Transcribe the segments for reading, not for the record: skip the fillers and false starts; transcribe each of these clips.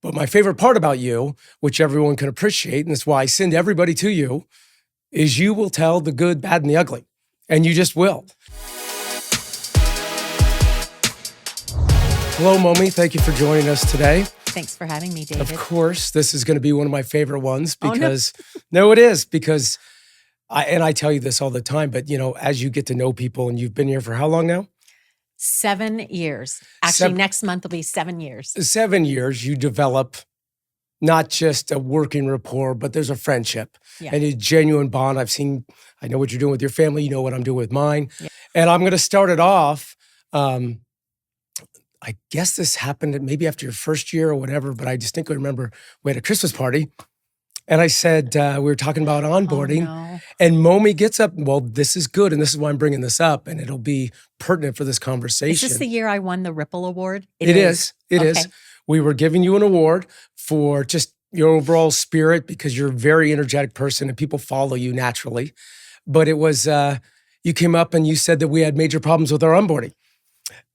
But my favorite part about you, which everyone can appreciate, and that's why I send everybody to you, is you will tell the good, bad, and the ugly. And you just will. Hello, Momi. Thank you for joining us today. Thanks for having me, David. Of course, this is going to be one of my favorite ones because, no, it is because, I tell you this all the time, but as you get to know people, and you've been here for how long now? 7 years. Actually, next month will be 7 years. 7 years, you develop not just a working rapport, but there's a friendship and a genuine bond. I know what you're doing with your family. You know what I'm doing with mine. Yeah. And I'm going to start it off. I guess this happened maybe after your first year or whatever, but I distinctly remember we had a Christmas party and I said, we were talking about onboarding and Momi gets up. Well, this is good. And this is why I'm bringing this up and it'll be pertinent for this conversation. Is this the year I won the Ripple Award? It is. It is. We were giving you an award for just your overall spirit because you're a very energetic person and people follow you naturally. But it was, you came up and you said that we had major problems with our onboarding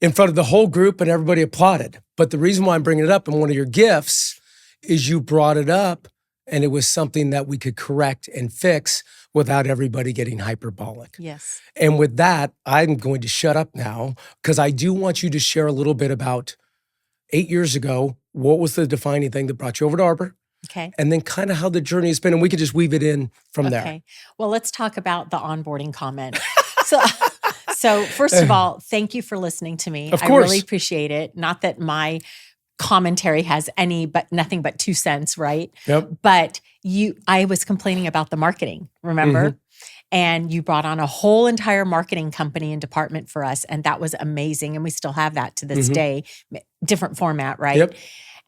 in front of the whole group and everybody applauded. But the reason why I'm bringing it up and one of your gifts is you brought it up and it was something that we could correct and fix without everybody getting hyperbolic. Yes. And with that, I'm going to shut up now because I do want you to share a little bit about 8 years ago, what was the defining thing that brought you over to Arbor? Okay. And then kind of how the journey has been, and we could just weave it in from there. Okay. Well, let's talk about the onboarding comment. So first of all, thank you for listening to me. Of course. I really appreciate it. Not that my commentary has nothing but 2 cents, right? Yep. But I was complaining about the marketing, remember? And you brought on a whole entire marketing company and department for us. And that was amazing. And we still have that to this day, different format, right? Yep.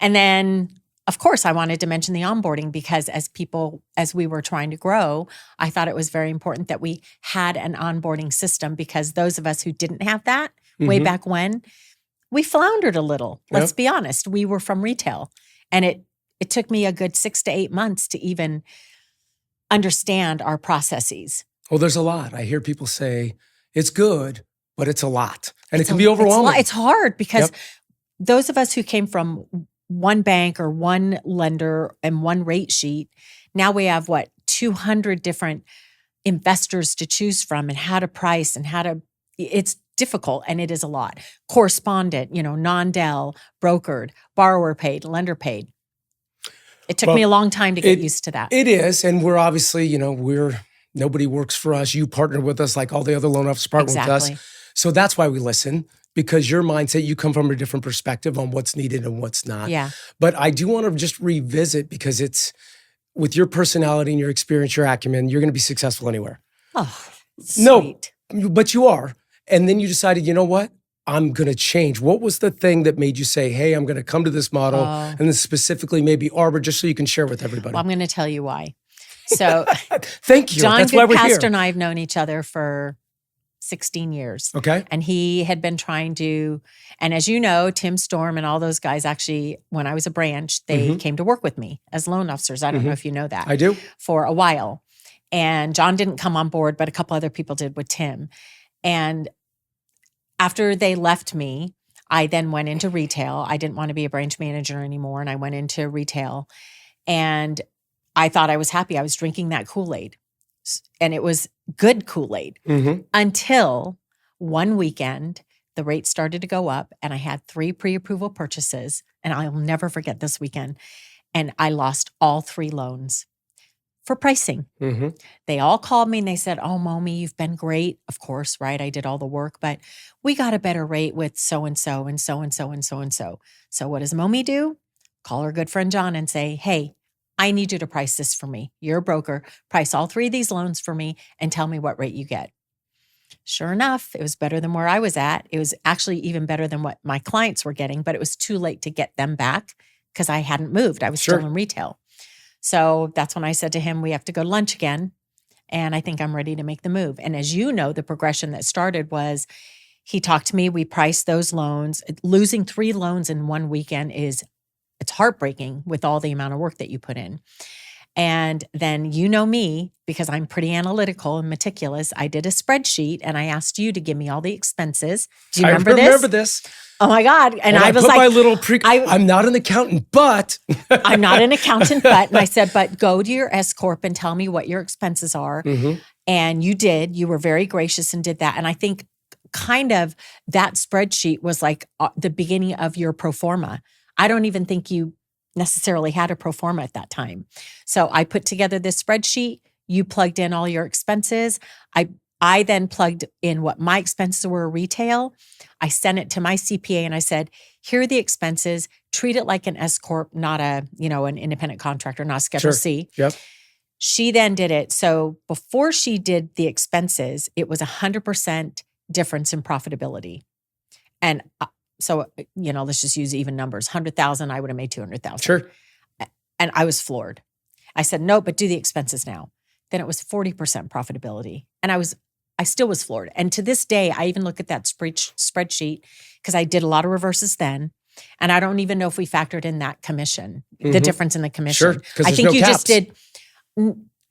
And then, of course, I wanted to mention the onboarding because as we were trying to grow, I thought it was very important that we had an onboarding system because those of us who didn't have that way back when, we floundered a little. Let's be honest. We were from retail. And it took me a good 6 to 8 months to even understand our processes. Well, there's a lot. I hear people say, it's good, but it's a lot. And it can be overwhelming. It's hard because those of us who came from one bank or one lender and one rate sheet, now we have 200 different investors to choose from and how to price and it's difficult and it is a lot. Correspondent, non-Del, brokered, borrower paid, lender paid. It took me a long time to get used to that. It is. And we're obviously, nobody works for us. You partner with us like all the other loan officers partner with us. So that's why we listen. Because your mindset, you come from a different perspective on what's needed and what's not. Yeah. But I do want to just revisit because it's with your personality and your experience, your acumen, you're going to be successful anywhere. Oh, sweet. No, but you are. And then you decided, you know what? I'm going to change. What was the thing that made you say, hey, I'm going to come to this model and then specifically maybe Arbor, just so you can share with everybody? Well, I'm going to tell you why. So thank you. John That's why we're here. Goodpastor and I have known each other for 16 years. Okay. And he had been trying to, and as you know, Tim Storm and all those guys actually, when I was a branch, they came to work with me as loan officers. I don't know if you know that. I do. For a while. And John didn't come on board, but a couple other people did with Tim. And after they left me, I then went into retail. I didn't want to be a branch manager anymore. And I went into retail and I thought I was happy. I was drinking that Kool-Aid. And it was good Kool-Aid until one weekend, the rate started to go up and I had 3 pre-approval purchases. And I'll never forget this weekend. And I lost all 3 loans for pricing. They all called me and they said, oh, Momi, you've been great. Of course, right? I did all the work, but we got a better rate with so-and-so and so-and-so and so-and-so. So what does Momi do? Call her good friend John and say, hey, I need you to price this for me. You're a broker. Price all 3 of these loans for me and tell me what rate you get. Sure enough, it was better than where I was at. It was actually even better than what my clients were getting, but it was too late to get them back because I hadn't moved. I was still in retail. So that's when I said to him, we have to go to lunch again. And I think I'm ready to make the move. And as you know, the progression that started was he talked to me. We priced those loans. Losing 3 loans in one weekend it's heartbreaking with all the amount of work that you put in. And then you know me, because I'm pretty analytical and meticulous. I did a spreadsheet and I asked you to give me all the expenses. Do you remember this? I remember this. Oh my God. And I was put like, my little I'm not an accountant, but. I'm not an accountant, but. And I said, but go to your S-Corp and tell me what your expenses are. And you did. You were very gracious and did that. And I think kind of that spreadsheet was like the beginning of your pro forma. I don't even think you necessarily had a pro forma at that time. So I put together this spreadsheet. You plugged in all your expenses. I then plugged in what my expenses were retail. I sent it to my CPA and I said, here are the expenses. Treat it like an S-Corp, not an independent contractor, not Schedule C. Yep. She then did it. So before she did the expenses, it was 100% difference in profitability. And so, let's just use even numbers. 100,000, I would have made 200,000. Sure. And I was floored. I said, no, but do the expenses now. Then it was 40% profitability. And I still was floored. And to this day, I even look at that spreadsheet because I did a lot of reverses then. And I don't even know if we factored in that commission, the difference in the commission. Sure, I think no you caps. just did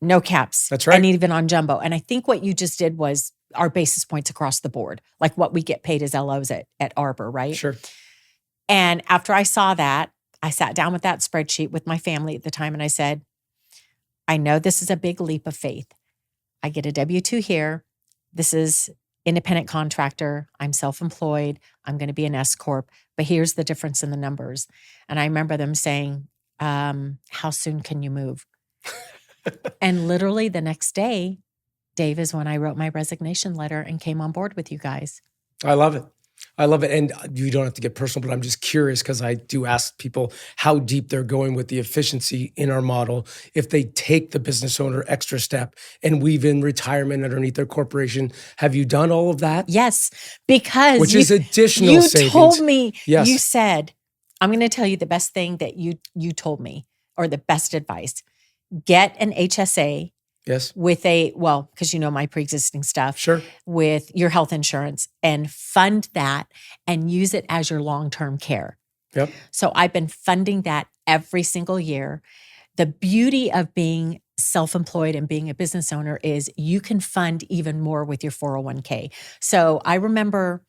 no caps. That's right. And even on jumbo. And I think what you just did was our basis points across the board, like what we get paid as LOs at Arbor, right? Sure. And after I saw that, I sat down with that spreadsheet with my family at the time and I said, I know this is a big leap of faith. I get a W-2 here. This is independent contractor. I'm self-employed. I'm going to be an S-Corp. But here's the difference in the numbers. And I remember them saying, how soon can you move? And literally the next day, Dave, is when I wrote my resignation letter and came on board with you guys. I love it. I love it. And you don't have to get personal, but I'm just curious because I do ask people how deep they're going with the efficiency in our model. If they take the business owner extra step and weave in retirement underneath their corporation, have you done all of that? Yes, because which is additional savings. You told me, yes. You said, I'm going to tell you the best thing that you told me, or the best advice. Get an HSA. Yes. With because my pre-existing stuff. Sure. With your health insurance and fund that and use it as your long-term care. Yep. So I've been funding that every single year. The beauty of being self-employed and being a business owner is you can fund even more with your 401k. So I remember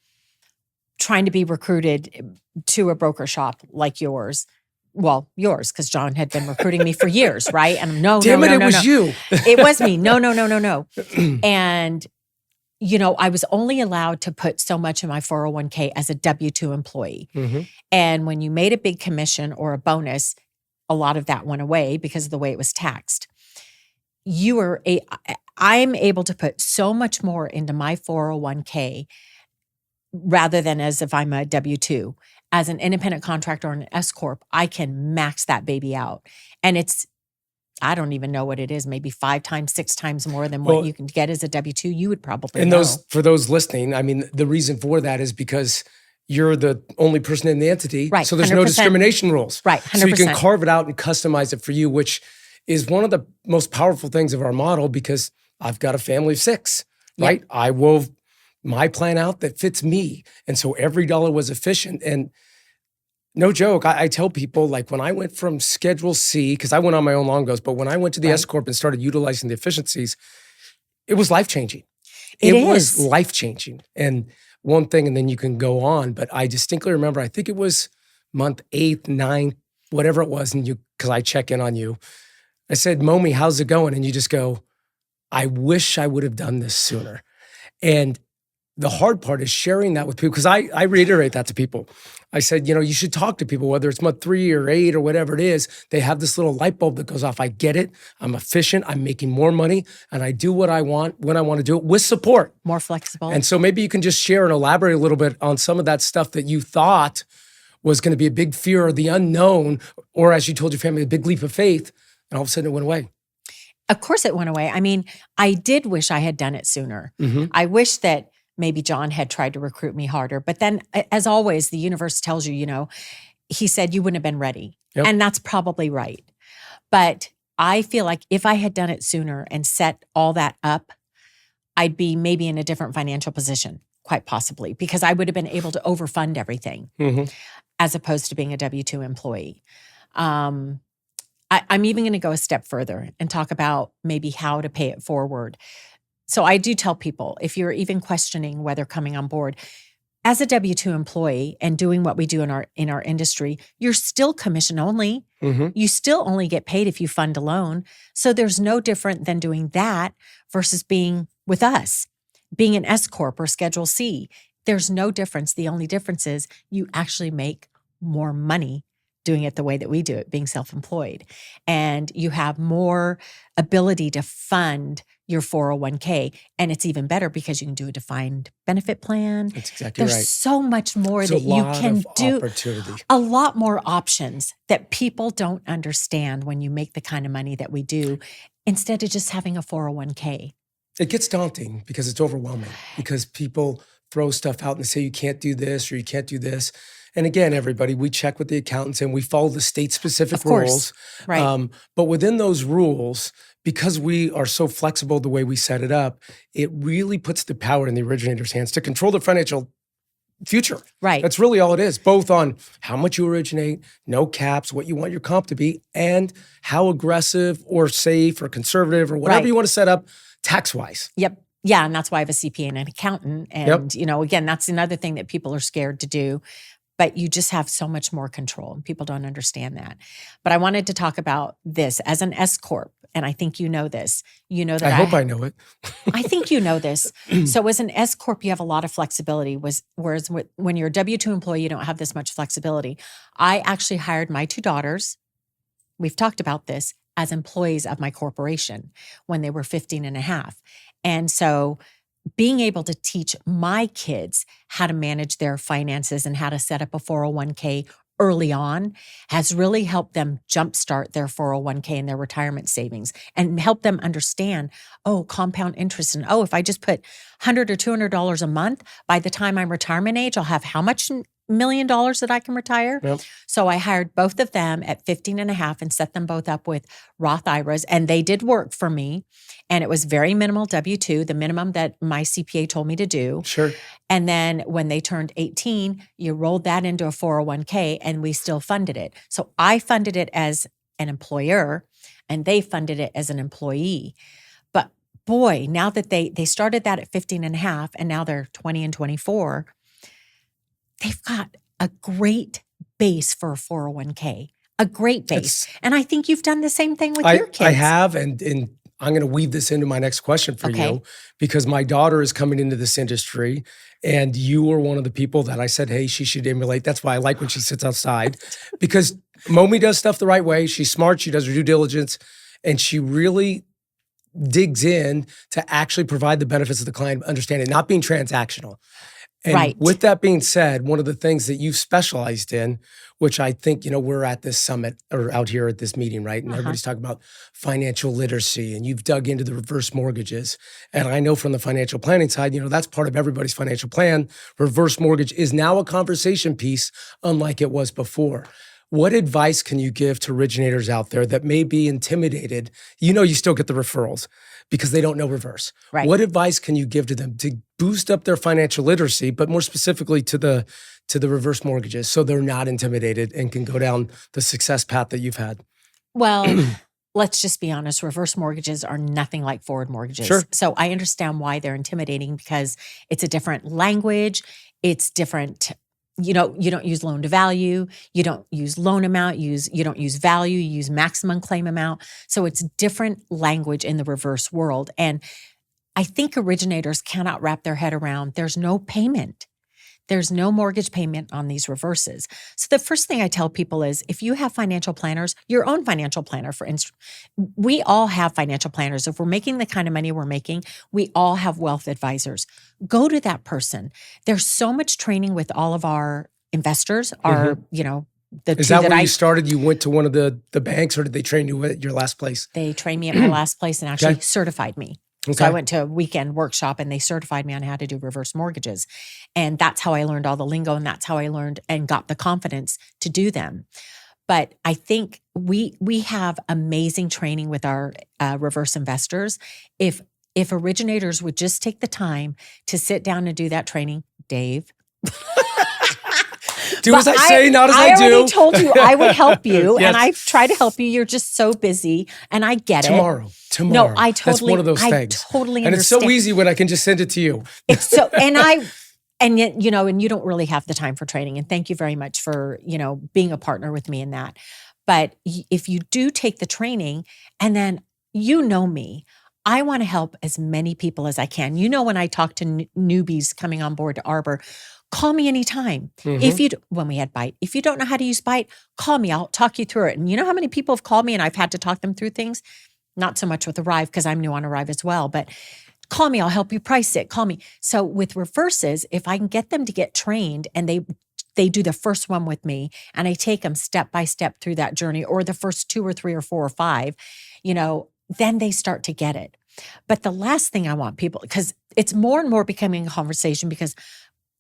trying to be recruited to a broker shop like yours. Well, yours, because John had been recruiting me for years, right? And it was you. It was me. No. And, I was only allowed to put so much in my 401k as a W-2 employee. And when you made a big commission or a bonus, a lot of that went away because of the way it was taxed. I'm able to put so much more into my 401k rather than as if I'm a W-2. As an independent contractor or an S-Corp, I can max that baby out. And I don't even know what it is, maybe 5 times, 6 times more than what you can get as a W-2. You would probably know. For those listening, I mean, the reason for that is because you're the only person in the entity. Right. So there's 100%. No discrimination rules. Right. 100%. So you can carve it out and customize it for you, which is one of the most powerful things of our model because I've got a family of 6, right? Yep. I wove my plan out that fits me. And so every dollar was efficient. And no joke, I tell people, like when I went from Schedule C, because I went on my own long goes, but when I went to the S-Corp and started utilizing the efficiencies, it was life-changing. It was life-changing. And one thing, and then you can go on, but I distinctly remember, I think it was month 8, 9, whatever it was, and because I check in on you, I said, Momi, how's it going? And you just go, I wish I would have done this sooner. And the hard part is sharing that with people, because I reiterate that to people. I said, you should talk to people, whether it's month 3 or 8 or whatever it is. They have this little light bulb that goes off. I get it. I'm efficient. I'm making more money. And I do what I want when I want to do it with support. More flexible. And so maybe you can just share and elaborate a little bit on some of that stuff that you thought was going to be a big fear or the unknown, or as you told your family, a big leap of faith. And all of a sudden it went away. Of course it went away. I mean, I did wish I had done it sooner. I wish that maybe John had tried to recruit me harder. But then, as always, the universe tells you, he said you wouldn't have been ready. Yep. And that's probably right. But I feel like if I had done it sooner and set all that up, I'd be maybe in a different financial position, quite possibly, because I would have been able to overfund everything as opposed to being a W-2 employee. I'm even going to go a step further and talk about maybe how to pay it forward. So I do tell people, if you're even questioning whether coming on board, as a W-2 employee and doing what we do in our industry, you're still commission only. You still only get paid if you fund a loan. So there's no different than doing that versus being with us, being an S-Corp or Schedule C. There's no difference. The only difference is you actually make more money doing it the way that we do it, being self-employed. And you have more ability to fund your 401k. And it's even better because you can do a defined benefit plan. That's exactly There's right. so much more that you can do. Opportunity. A lot more options that people don't understand when you make the kind of money that we do, instead of just having a 401k. It gets daunting because it's overwhelming, because people throw stuff out and say you can't do this or you can't do this. And again, everybody, we check with the accountants and we follow the state-specific rules. Right. But within those rules, because we are so flexible the way we set it up, it really puts the power in the originator's hands to control their financial future. Right. That's really all it is, both on how much you originate, no caps, what you want your comp to be, and how aggressive or safe or conservative or whatever you want to set up tax-wise. Yep. Yeah. And that's why I have a CPA and an accountant. And, again, that's another thing that people are scared to do. But you just have so much more control, and people don't understand that. But I wanted to talk about this as an S-Corp, and I think you know this. You know that I hope I know it. I think you know this. So as an S-Corp, you have a lot of flexibility, whereas when you're a W-2 employee, you don't have this much flexibility. I actually hired my 2 daughters, we've talked about this, as employees of my corporation when they were 15 and a half. And so being able to teach my kids how to manage their finances and how to set up a 401k early on has really helped them jumpstart their 401k and their retirement savings, and help them understand, compound interest. And if I just put $100 or $200 a month, by the time I'm retirement age, I'll have how much $1 million that I can retire? Yep. So I hired both of them at 15 and a half and set them both up with Roth IRAs, and they did work for me. And it was very minimal W-2, the minimum that my CPA told me to do. Sure. And then when they turned 18, you rolled that into a 401k, and we still funded it. So I funded it as an employer and they funded it as an employee. But boy, now that they started that at 15 and a half and now they're 20 and 24, they've got a great base for a 401k, a great base. And I think you've done the same thing with your kids. I have, and I'm going to weave this into my next question for you, because my daughter is coming into this industry, and you were one of the people that I said, hey, she should emulate. That's why I like when she sits outside, because Momi does stuff the right way. She's smart. She does her due diligence, and she really digs in to actually provide the benefits of the client, understanding, not being transactional. And with that being said, one of the things that you've specialized in, which I think, we're at this summit or out here at this meeting, right? And everybody's talking about financial literacy, and you've dug into the reverse mortgages. And I know from the financial planning side, that's part of everybody's financial plan. Reverse mortgage is now a conversation piece, unlike it was before. What advice can you give to originators out there that may be intimidated? You still get the referrals because they don't know reverse. Right. What advice can you give to them to boost up their financial literacy, but more specifically to the reverse mortgages, so they're not intimidated and can go down the success path that you've had? Well, let's just be honest. Reverse mortgages are nothing like forward mortgages. Sure. So I understand why they're intimidating, because it's a different language. It's different. You don't use loan to value. You don't use loan amount. You don't use value. You use maximum claim amount. So it's different language in the reverse world. And I think originators cannot wrap their head around, there's no payment. There's no mortgage payment on these reverses. So the first thing I tell people is, if you have financial planners, your own financial planner, for instance, we all have financial planners. If we're making the kind of money we're making, we all have wealth advisors. Go to that person. There's so much training with all of our investors, the Is that where you started? You went to one of the banks, or did they train you at your last place? They trained me at my last place and actually certified me. Okay. So I went to a weekend workshop and they certified me on how to do reverse mortgages. And that's how I learned all the lingo, and that's how I learned and got the confidence to do them. But I think we have amazing training with our reverse investors. If originators would just take the time to sit down and do that training, Dave, Do as I say, not as I do. I already told you I would help you, Yes. and I try to help you. You're just so busy, and I get Tomorrow. it. No, I totally. That's one of those things. I totally and understand. it's so easy when I can just send it to you. It's so, and yet, and you don't really have the time for training. And thank you very much for, being a partner with me in that. But if you do take the training, and then me, I want to help as many people as I can. When I talk to newbies coming on board to Arbor, call me anytime. When we had Byte, if you don't know how to use Byte, call me. I'll talk you through it. And you know how many people have called me and I've had to talk them through things? Not so much with Arrive because I'm new on Arrive as well, but call me. I'll help you price it. Call me. So with reverses, if I can get them to get trained and they do the first one with me and I take them step by step through that journey, or the first 2 or 3 or 4 or 5, then they start to get it. But the last thing I want people, because it's more and more becoming a conversation because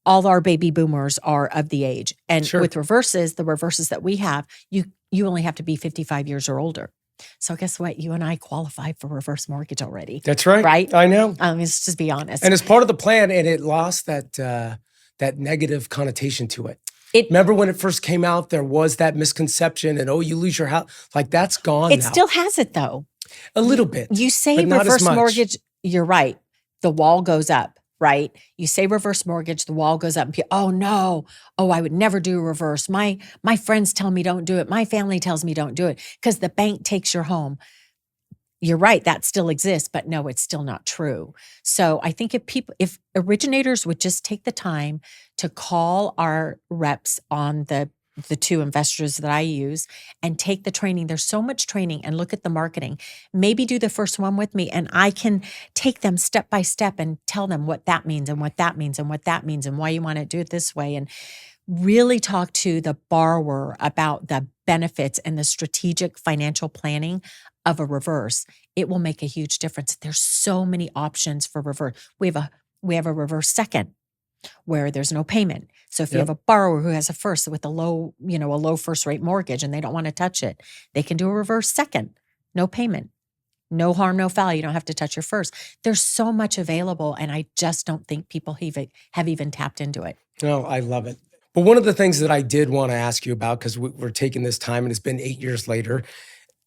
all our baby boomers are of the age. And with reverses, the reverses that we have, you only have to be 55 years or older. So guess what? You and I qualify for reverse mortgage already. That's right. Right? I know. Let's just be honest. And it's part of the plan, and it lost that negative connotation to it. Remember when it first came out, there was that misconception and, you lose your house. Like, that's gone now. It still has it, though. A little bit. You say reverse mortgage, you're right. The wall goes up, right? You say reverse mortgage, the wall goes up. And people, oh, no. Oh, I would never do a reverse. My friends tell me don't do it. My family tells me don't do it because the bank takes your home. You're right. That still exists, but no, it's still not true. So I think if originators would just take the time to call our reps on the 2 investors that I use and take the training. There's so much training, and look at the marketing. Maybe do the first one with me and I can take them step by step and tell them what that means and what that means and what that means and why you want to do it this way, and really talk to the borrower about the benefits and the strategic financial planning of a reverse. It will make a huge difference. There's so many options for reverse. We have a reverse second where there's no payment. So if you have a borrower who has a first with a low first rate mortgage and they don't want to touch it, they can do a reverse second, no payment, no harm, no foul. You don't have to touch your first. There's so much available, and I just don't think people have even tapped into it. No, I love it. But one of the things that I did want to ask you about, because we're taking this time and it's been 8 years later,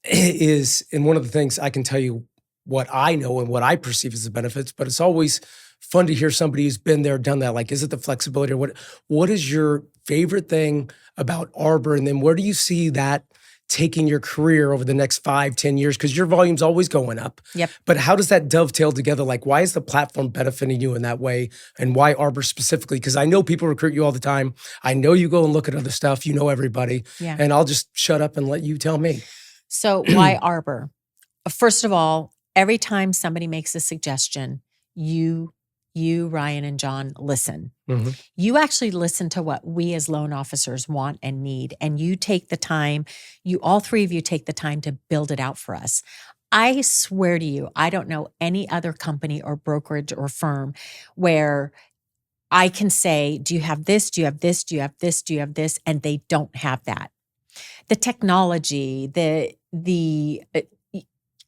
and one of the things I can tell you what I know and what I perceive as the benefits, but it's always fun to hear somebody who's been there, done that. Like, is it the flexibility, or what is your favorite thing about Arbor? And then where do you see that taking your career over the next 5-10 years? Because your volume's always going up. Yep. But how does that dovetail together? Like, why is the platform benefiting you in that way? And why Arbor specifically? Because I know people recruit you all the time. I know you go and look at other stuff. You know everybody. Yeah. And I'll just shut up and let you tell me. So why Arbor? First of all, every time somebody makes a suggestion, you, Ryan and John, listen. Mm-hmm. You actually listen to what we as loan officers want and need. And you take the time, all 3 of you take the time to build it out for us. I swear to you, I don't know any other company or brokerage or firm where I can say, do you have this? Do you have this? Do you have this? Do you have this? And they don't have that. The technology, the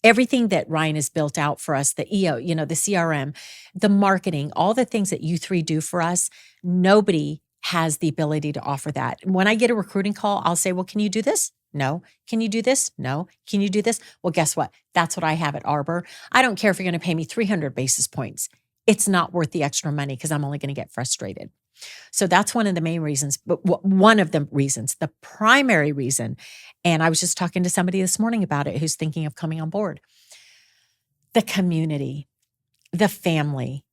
everything that Ryan has built out for us, the EO, the CRM, the marketing, all the things that you 3 do for us, nobody has the ability to offer that. When I get a recruiting call, I'll say, well, can you do this? No. Can you do this? No. Can you do this? Well, guess what? That's what I have at Arbor. I don't care if you're going to pay me 300 basis points. It's not worth the extra money because I'm only going to get frustrated. So that's one of the main reasons, but one of the reasons, the primary reason, and I was just talking to somebody this morning about it who's thinking of coming on board. The community, the family,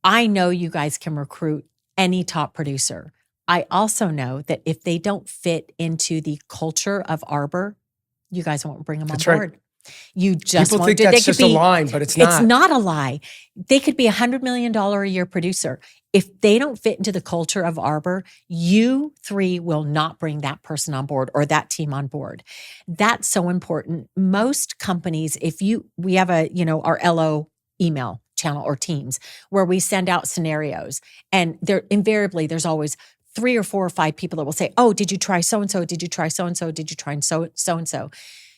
I know you guys can recruit any top producer. I also know that if they don't fit into the culture of Arbor, you guys won't bring them on board. Right. You just People think that's just a lie, but it's not. It's not a lie. They could be $100 million a year producer. If they don't fit into the culture of Arbor, you 3 will not bring that person on board or that team on board. That's so important. Most companies, we have our LO email channel or teams where we send out scenarios, and there's always 3 or 4 or 5 people that will say, oh, did you try so-and-so? Did you try so-and-so? Did you try so-and-so?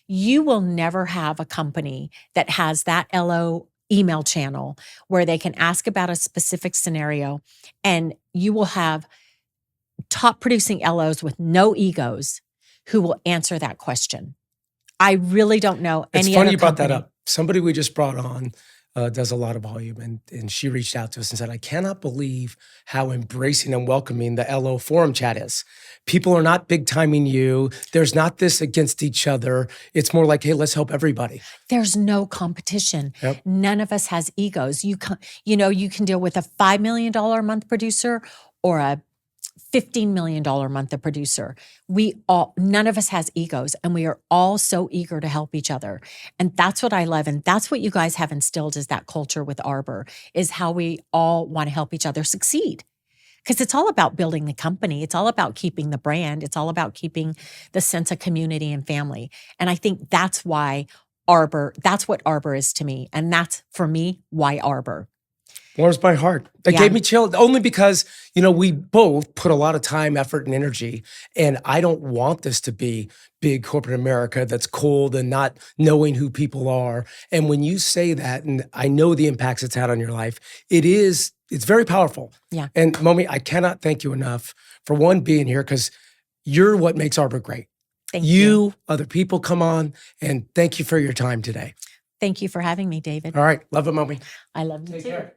You will never have a company that has that LO email channel where they can ask about a specific scenario, and you will have top producing LOs with no egos who will answer that question. I really don't know any It's funny other you brought company. that up. Somebody we just brought on does a lot of volume, and she reached out to us and said, I cannot believe how embracing and welcoming the LO forum chat is. People are not big timing you. There's not this against each other. It's more like, hey, let's help everybody. There's no competition. Yep. None of us has egos. You can deal with a $5 million a month producer or a $15 million a month a producer. None of us has egos, and we are all so eager to help each other. And that's what I love. And that's what you guys have instilled is that culture with Arbor, is how we all want to help each other succeed. Because it's all about building the company. It's all about keeping the brand. It's all about keeping the sense of community and family. And I think that's why that's what Arbor is to me. And that's, for me, why Arbor. Warms my heart. It gave me chill, only because, we both put a lot of time, effort, and energy. And I don't want this to be big corporate America that's cold and not knowing who people are. And when you say that, and I know the impacts it's had on your life, it's very powerful. Yeah. And Momi, I cannot thank you enough for one, being here, because you're what makes Arbor great. Thank you. Other people come on, and thank you for your time today. Thank you for having me, David. All right. Love it, Momi. I love you Take too. care.